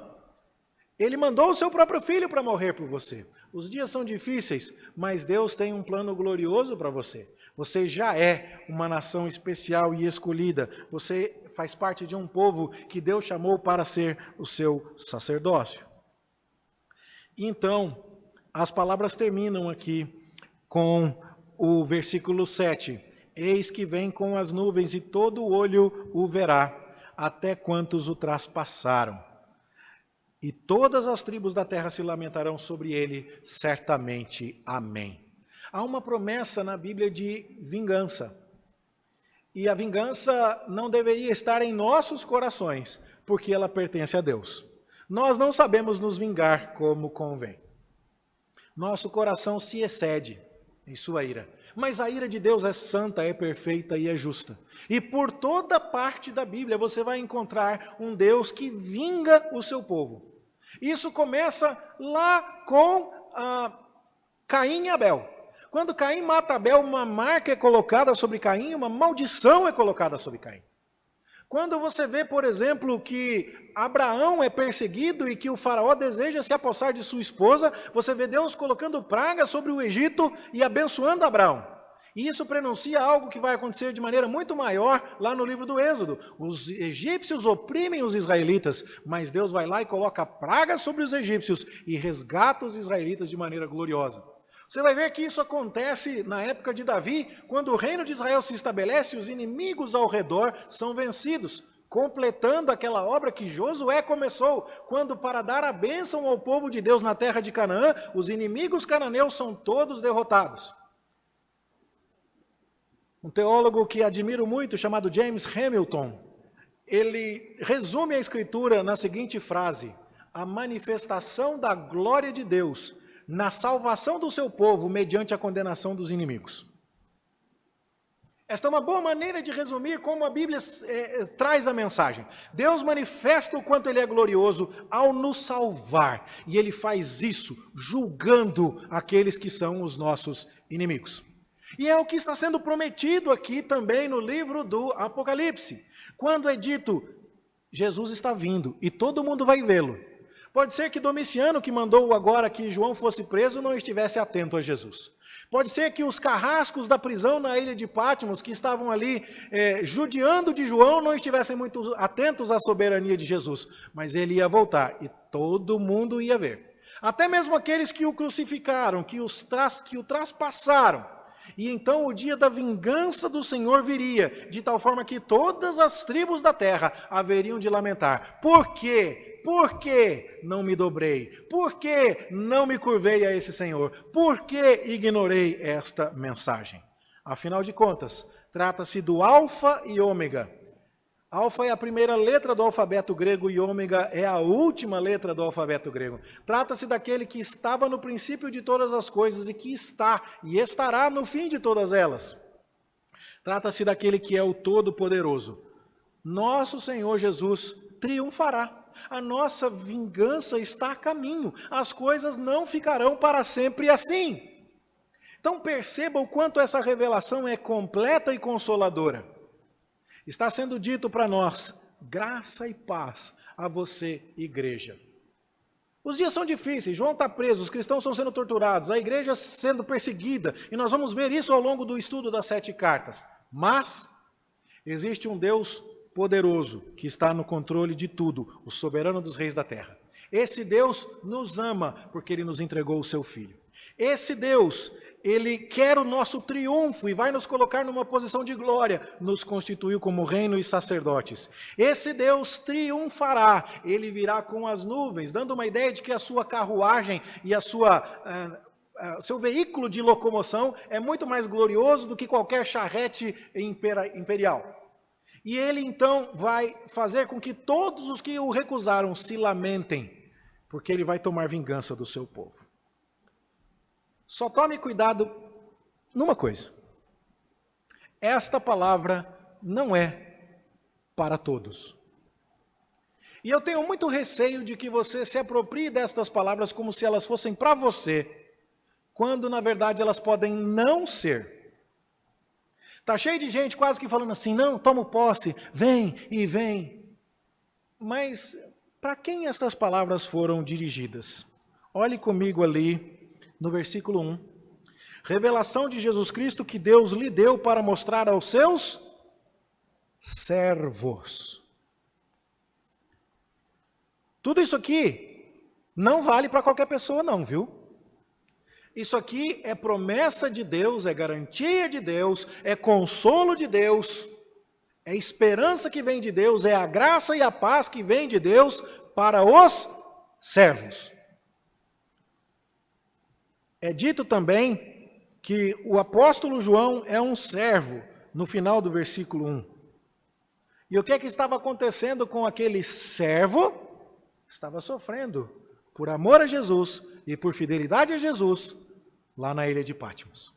Ele mandou o seu próprio filho para morrer por você. Os dias são difíceis, mas Deus tem um plano glorioso para você. Você já é uma nação especial e escolhida. Você faz parte de um povo que Deus chamou para ser o seu sacerdócio. Então, as palavras terminam aqui com o versículo 7. Eis que vem com as nuvens e todo olho o verá, até quantos o traspassaram. E todas as tribos da terra se lamentarão sobre ele, certamente. Amém. Há uma promessa na Bíblia de vingança. E a vingança não deveria estar em nossos corações, porque ela pertence a Deus. Nós não sabemos nos vingar como convém. Nosso coração se excede em sua ira. Mas a ira de Deus é santa, é perfeita e é justa. E por toda parte da Bíblia você vai encontrar um Deus que vinga o seu povo. Isso começa lá com Caim e Abel. Quando Caim mata Abel, uma marca é colocada sobre Caim, uma maldição é colocada sobre Caim. Quando você vê, por exemplo, que Abraão é perseguido e que o faraó deseja se apossar de sua esposa, você vê Deus colocando praga sobre o Egito e abençoando Abraão. E isso prenuncia algo que vai acontecer de maneira muito maior lá no livro do Êxodo. Os egípcios oprimem os israelitas, mas Deus vai lá e coloca praga sobre os egípcios e resgata os israelitas de maneira gloriosa. Você vai ver que isso acontece na época de Davi, quando o reino de Israel se estabelece, os inimigos ao redor são vencidos, completando aquela obra que Josué começou, quando para dar a bênção ao povo de Deus na terra de Canaã, os inimigos cananeus são todos derrotados. Um teólogo que admiro muito, chamado James Hamilton, ele resume a Escritura na seguinte frase: a manifestação da glória de Deus na salvação do seu povo mediante a condenação dos inimigos. Esta é uma boa maneira de resumir como a Bíblia traz a mensagem. Deus manifesta o quanto Ele é glorioso ao nos salvar. E Ele faz isso julgando aqueles que são os nossos inimigos. E é o que está sendo prometido aqui também no livro do Apocalipse. Quando é dito, Jesus está vindo e todo mundo vai vê-lo. Pode ser que Domiciano, que mandou agora que João fosse preso, não estivesse atento a Jesus. Pode ser que os carrascos da prisão na ilha de Patmos, que estavam ali judiando de João, não estivessem muito atentos à soberania de Jesus. Mas ele ia voltar e todo mundo ia ver. Até mesmo aqueles que o crucificaram, que o traspassaram. E então o dia da vingança do Senhor viria, de tal forma que todas as tribos da terra haveriam de lamentar. Por quê? Por que não me dobrei? Por que não me curvei a esse Senhor? Por que ignorei esta mensagem? Afinal de contas, trata-se do Alfa e Ômega. Alfa é a primeira letra do alfabeto grego e Ômega é a última letra do alfabeto grego. Trata-se daquele que estava no princípio de todas as coisas e que está e estará no fim de todas elas. Trata-se daquele que é o Todo-Poderoso. Nosso Senhor Jesus triunfará. A nossa vingança está a caminho. As coisas não ficarão para sempre assim. Então perceba o quanto essa revelação é completa e consoladora. Está sendo dito para nós, graça e paz a você, igreja. Os dias são difíceis, João está preso, os cristãos estão sendo torturados, a igreja sendo perseguida, e nós vamos ver isso ao longo do estudo das 7 cartas. Mas existe um Deus poderoso que está no controle de tudo, o soberano dos reis da terra. Esse Deus nos ama porque Ele nos entregou o seu Filho. Esse Deus, Ele quer o nosso triunfo e vai nos colocar numa posição de glória, nos constituiu como reino e sacerdotes. Esse Deus triunfará, Ele virá com as nuvens, dando uma ideia de que a sua carruagem e seu veículo de locomoção é muito mais glorioso do que qualquer charrete imperial. E Ele então vai fazer com que todos os que o recusaram se lamentem, porque Ele vai tomar vingança do seu povo. Só tome cuidado numa coisa. Esta palavra não é para todos. E eu tenho muito receio de que você se aproprie destas palavras como se elas fossem para você, quando na verdade elas podem não ser. Está cheio de gente quase que falando assim, não, tomo posse, vem e vem. Mas para quem essas palavras foram dirigidas? Olhe comigo ali no versículo 1. Revelação de Jesus Cristo que Deus lhe deu para mostrar aos seus servos. Tudo isso aqui não vale para qualquer pessoa não, viu? Isso aqui é promessa de Deus, é garantia de Deus, é consolo de Deus, é esperança que vem de Deus, é a graça e a paz que vem de Deus para os servos. É dito também que o apóstolo João é um servo, no final do versículo 1. E o que é que estava acontecendo com aquele servo? Estava sofrendo por amor a Jesus e por fidelidade a Jesus lá na ilha de Patmos.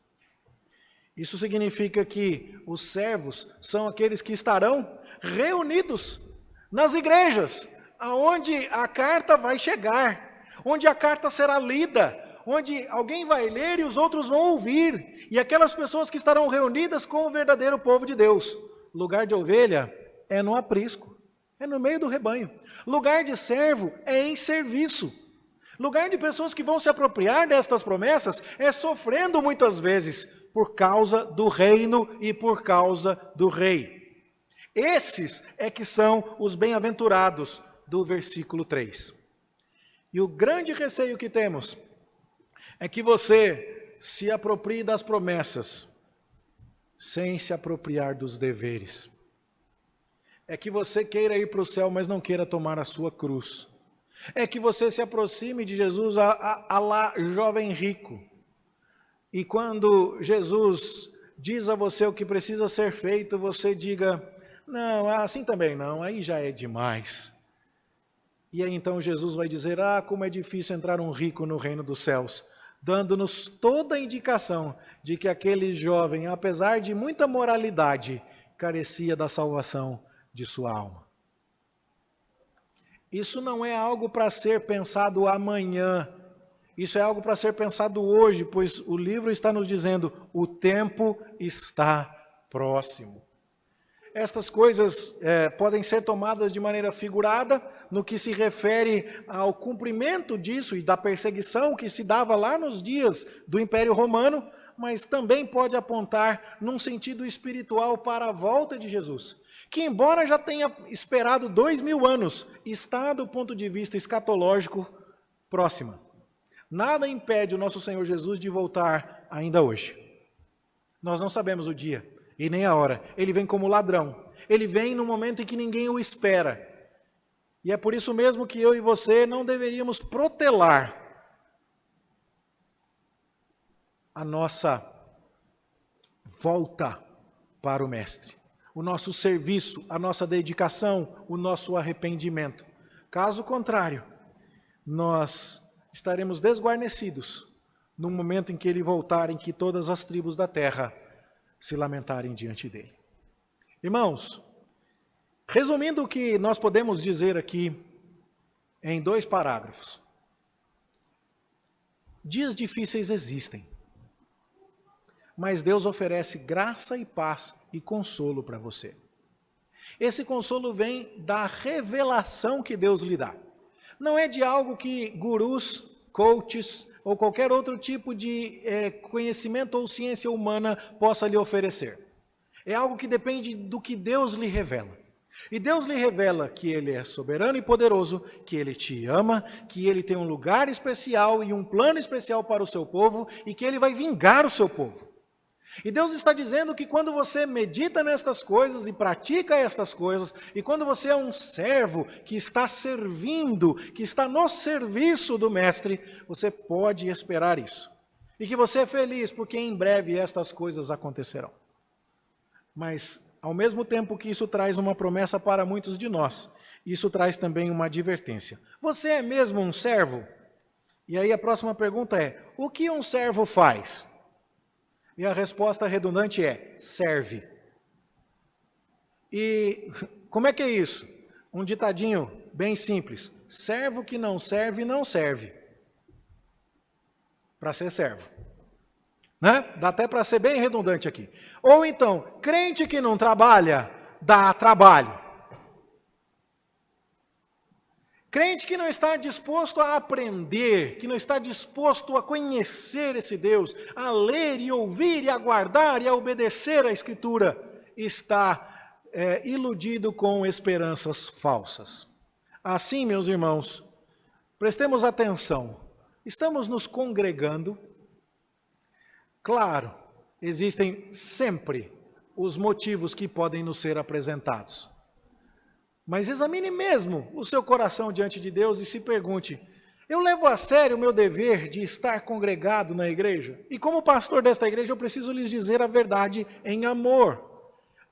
Isso significa que os servos são aqueles que estarão reunidos nas igrejas, aonde a carta vai chegar, onde a carta será lida, onde alguém vai ler e os outros vão ouvir, e aquelas pessoas que estarão reunidas com o verdadeiro povo de Deus. Lugar de ovelha é no aprisco, é no meio do rebanho. Lugar de servo é em serviço. Lugar de pessoas que vão se apropriar destas promessas é sofrendo muitas vezes por causa do reino e por causa do rei. Esses é que são os bem-aventurados do versículo 3. E o grande receio que temos é que você se aproprie das promessas sem se apropriar dos deveres. É que você queira ir para o céu, mas não queira tomar a sua cruz. É que você se aproxime de Jesus a lá jovem rico. E quando Jesus diz a você o que precisa ser feito, você diga, não, assim também não, aí já é demais. E aí então Jesus vai dizer, como é difícil entrar um rico no reino dos céus, dando-nos toda a indicação de que aquele jovem, apesar de muita moralidade, carecia da salvação de sua alma. Isso não é algo para ser pensado amanhã, isso é algo para ser pensado hoje, pois o livro está nos dizendo, o tempo está próximo. Estas coisas podem ser tomadas de maneira figurada, no que se refere ao cumprimento disso e da perseguição que se dava lá nos dias do Império Romano, mas também pode apontar num sentido espiritual para a volta de Jesus, que embora já tenha esperado 2000 anos, está do ponto de vista escatológico próxima. Nada impede o nosso Senhor Jesus de voltar ainda hoje. Nós não sabemos o dia e nem a hora. Ele vem como ladrão. Ele vem no momento em que ninguém o espera. E é por isso mesmo que eu e você não deveríamos protelar a nossa volta para o Mestre, o nosso serviço, a nossa dedicação, o nosso arrependimento. Caso contrário, nós estaremos desguarnecidos no momento em que ele voltar, em que todas as tribos da terra se lamentarem diante dele. Irmãos, resumindo o que nós podemos dizer aqui em 2 parágrafos. Dias difíceis existem, mas Deus oferece graça e paz e consolo para você. Esse consolo vem da revelação que Deus lhe dá. Não é de algo que gurus, coaches ou qualquer outro tipo de conhecimento ou ciência humana possa lhe oferecer. É algo que depende do que Deus lhe revela. E Deus lhe revela que Ele é soberano e poderoso, que Ele te ama, que Ele tem um lugar especial e um plano especial para o seu povo e que Ele vai vingar o seu povo. E Deus está dizendo que quando você medita nestas coisas e pratica estas coisas, e quando você é um servo que está servindo, que está no serviço do Mestre, você pode esperar isso. E que você é feliz porque em breve estas coisas acontecerão. Mas, ao mesmo tempo que isso traz uma promessa para muitos de nós, isso traz também uma advertência. Você é mesmo um servo? E aí a próxima pergunta é, o que um servo faz? E a resposta redundante é, serve. E como é que é isso? Um ditadinho bem simples. Servo que não serve, não serve. Para ser servo. Né? Dá até para ser bem redundante aqui. Ou então, crente que não trabalha, dá trabalho. Crente que não está disposto a aprender, que não está disposto a conhecer esse Deus, a ler e ouvir e a guardar e a obedecer à Escritura, está iludido com esperanças falsas. Assim, meus irmãos, prestemos atenção. Estamos nos congregando. Claro, existem sempre os motivos que podem nos ser apresentados. Mas examine mesmo o seu coração diante de Deus e se pergunte: eu levo a sério o meu dever de estar congregado na igreja? E como pastor desta igreja, eu preciso lhes dizer a verdade em amor.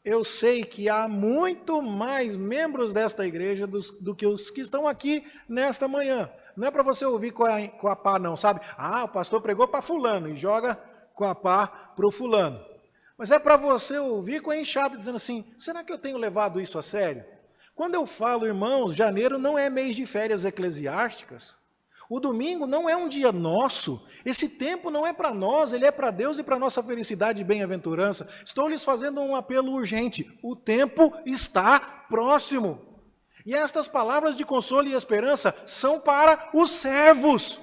Eu sei que há muito mais membros desta igreja do que os que estão aqui nesta manhã. Não é para você ouvir com a pá não, sabe? Ah, o pastor pregou para fulano e joga com a pá para o fulano. Mas é para você ouvir com a enxada dizendo assim: será que eu tenho levado isso a sério? Quando eu falo, irmãos, janeiro não é mês de férias eclesiásticas. O domingo não é um dia nosso. Esse tempo não é para nós, ele é para Deus e para a nossa felicidade e bem-aventurança. Estou lhes fazendo um apelo urgente. O tempo está próximo. E estas palavras de consolo e esperança são para os servos.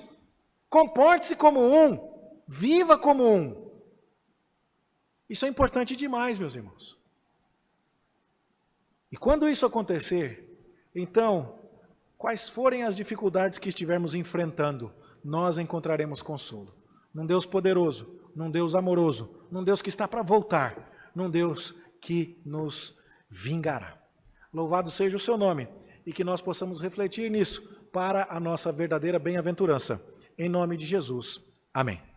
Comporte-se como um, viva como um. Isso é importante demais, meus irmãos. E quando isso acontecer, então, quais forem as dificuldades que estivermos enfrentando, nós encontraremos consolo. Num Deus poderoso, num Deus amoroso, num Deus que está para voltar, num Deus que nos vingará. Louvado seja o seu nome e que nós possamos refletir nisso para a nossa verdadeira bem-aventurança. Em nome de Jesus. Amém.